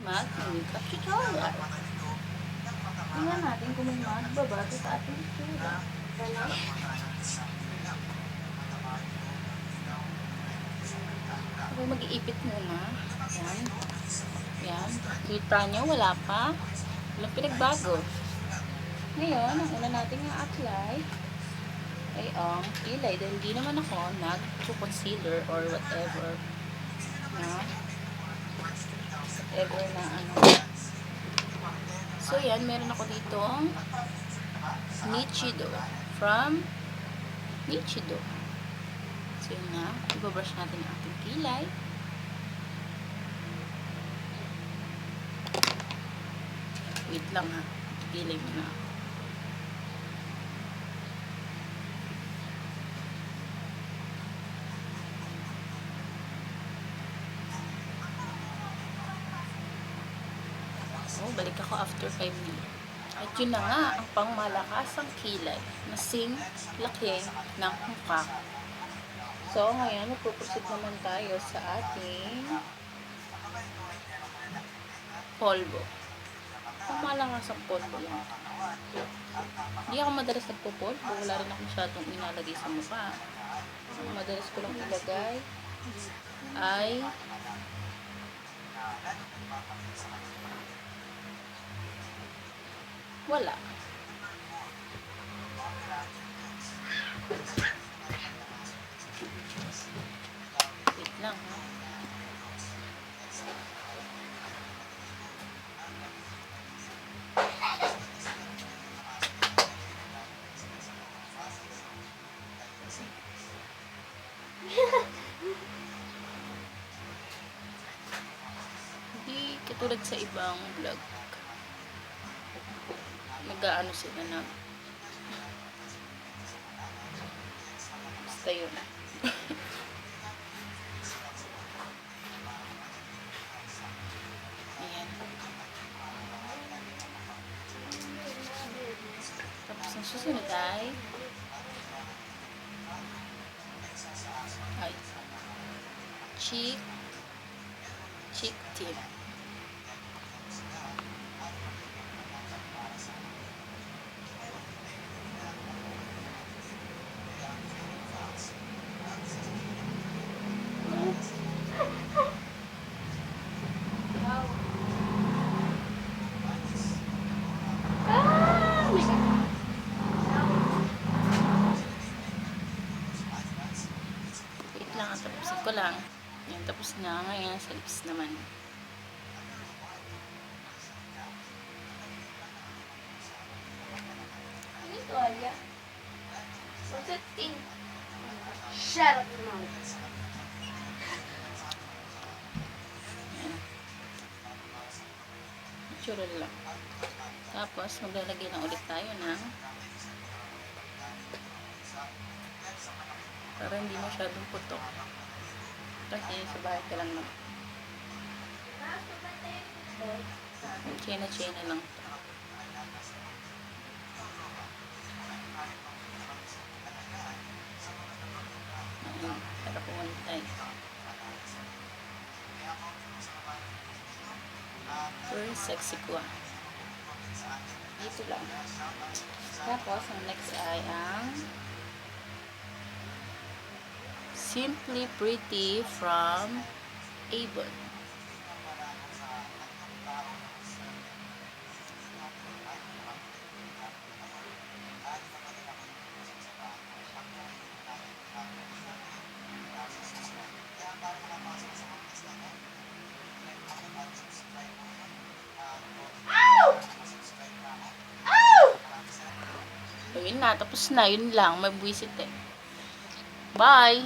mag-tutorial. Tingnan natin kung may magbabago sa ating itsura. Okay, mag-iipit muna. Yan. Yan. Kita nyo, wala pa. Walang pinagbago. Ngayon, ang una natin nga apply ay ang kilay. Dahil hindi naman ako nag-concealer or whatever na ano. So, yan. Meron ako dito Nichido. From Nichido. So, yun na. Ibabrush natin ang ating kilay. Wait lang ha. Kilay mo na. So, balik ako after 5 minutes. At yun na nga, ang pangmalakasang kilay. Nasing laki ng mukha. So, ngayon, magpuproceed naman tayo sa ating polvo. Pangmalakasang polvo lang. Hindi ako madalas nagpupolvo. Wala rin ako masyadong inalagay sa mukha. Ang madalas ko lang ilagay ay wala. Wait lang ha. Hindi katulad sa ibang vlog. Nag-aano sila na basta yun. Ayan. Tapos ang susunod ay cheek tip. Wait lang, tapusin ko lang. Yan, tapos na. Ngayon, sa lips naman. Ano ito, Alia? What's that thing? Shut up, mom. Natural lang. Tapos, maglalagay lang ulit tayo ng para hindi masyadong putok. Kasi sa bahay ka lang na. Chena lang. Ayan, para pumantay. Very sexy ko ah. Dito lang. Tapos, ang next ay ang Simply Pretty from Avon. So, yun na. Tapos na. Yun lang. May buwisit eh. Bye!